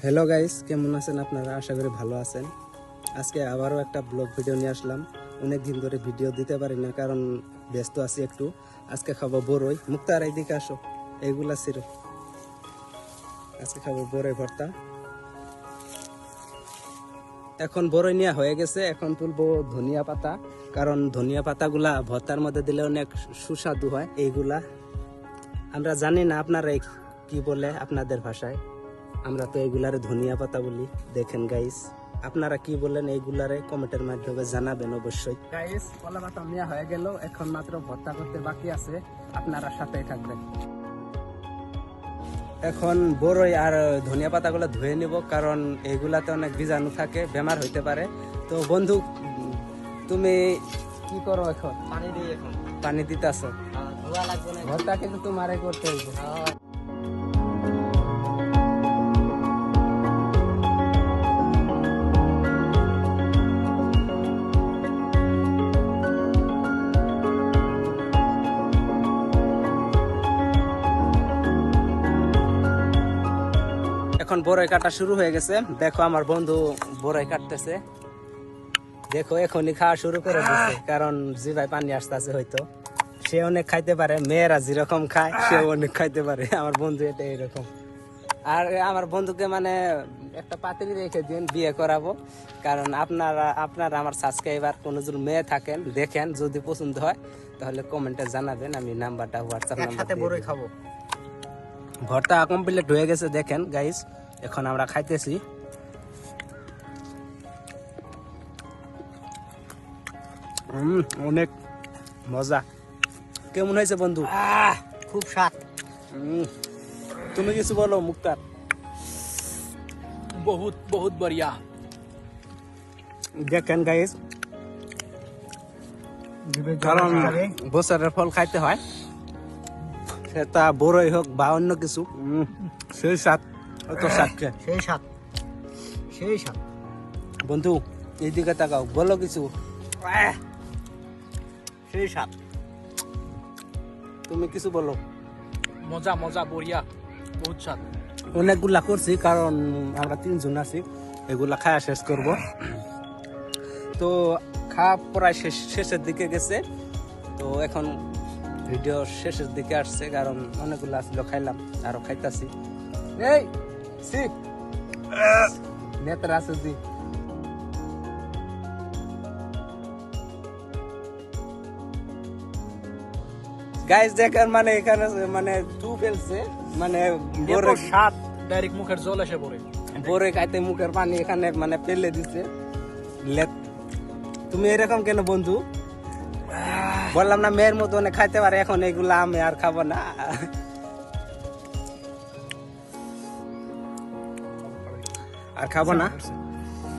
Hello guys, কেমন আছেন আপনারা? আশা করি ভালো আছেন। আজকে আবারও একটা ব্লগ ভিডিও নিয়ে আসলাম। অনেক দিন ধরে ভিডিও দিতে পারি না, কারণ ব্যস্ত আছি একটু। আজকে খাবো বড়ই। মুক্তার এইদিকে আসো, এইগুলা ছিল। আজকে খাবো বড়ই ভর্তা। এখন বড়ই নেওয়া হয়ে গেছে, এখন তুলবো ধনিয়া পাতা, কারণ ধনিয়া পাতাগুলা ভর্তার মধ্যে দিলে অনেক সুস্বাদু হয়। এইগুলা আমরা জানি না আপনারা কি বলে আপনাদের ভাষায়, আমরা তো এগুলারে ধনিয়া পাতা বলি। দেখেন গাইস, আপনারা কি বলেন এইগুলারে কমেন্টের মাধ্যমে জানাবেন অবশ্যই। গাইস, কলা পাতা নেওয়া হয়ে গেল, এখন মাত্র ভর্তা করতে বাকি আছে। আপনারা সাথেই থাকবেন। এখন বড়ই আর ধনিয়া পাতাগুলো ধুয়ে নিব, কারণ এগুলাতে অনেক বীজাণু থাকে, বেমার হইতে পারে। তো বন্ধু, তুমি কি করো এখন? পানি দিই এখন। পানি দিতেছ? ধোয়া লাগবে না। ভর্তা কিন্তু তোমারে করতে হইব। এখন বড়ই কাটা শুরু হয়ে গেছে। দেখো আমার বন্ধু বড়ই কাটতেছে। দেখো এখনই খাওয়া শুরু করে দিচ্ছে, কারণ জিভায় পানি আসতেছে। হয়তো সে অনেক খাইতে পারে, মেয়েরা যেরকম খায় সেও অনেক খাইতে পারে। আমার বন্ধু এটা এরকম। আর আমার বন্ধুকে মানে একটা পাত্রী রেখে দিন, বিয়ে করাবো। কারণ আপনারা আমার সাবস্ক্রাইবার কোনো যদি মেয়ে থাকেন, দেখেন, যদি পছন্দ হয় তাহলে কমেন্টে জানাবেন, আমি নাম্বারটা হোয়াটসঅ্যাপ নাম্বার বড়ই খাবো। ভর্তা কমপ্লিট হয়ে গেছে, দেখেন গাইস। এখন আমরা খাইতেছি। অনেক মজা। কেমন হয়েছে বন্ধু? খুব স্বাদ। তুমি কিছু বলো মুক্তার। বহুত বহুত বড়িয়া। দেখেন গাইস, কারণ বছরের ফল খাইতে হয়, সেটা বড়ই হোক বা অন্য কিছু। সেই স্বাদ, অত স্বাদ খেয়ে। সেই স্বাদ, সেই স্বাদ। বন্ধু এইদিকে তাকাও, বলো কিছু। সেই স্বাদ। তুমি কিছু বলো। মজা মজা, বড়িয়া, বহুত স্বাদ। অনেকগুলা করছি, কারণ আমরা 3 জন আছি। এগুলা খাওয়া শেষ করব। তো খাওয়া প্রায় শেষের দিকে গেছে। তো এখন ভিডিও শেষের দিকে আসছে, কারণ অনেকগুলো আসছিল, খাইলাম, আরো খাইতাছি। এই নেতারা আছে দি। গাইস দেখেন, মানে এখানে মানে টু ফেলছে, মানে বড়ই স্বাদ, ডাইরেক্ট মুখের জল এসে পড়ে। বড়ই খাইতে মুখের পানি এখানে মানে ফেলে দিছে। তুমি এরকম কেন বন্ধু? বললাম না মেয়ের মতো অনেক খাইতে পারে। এখন এগুলা আমি আর খাবো না। আর খাবো না।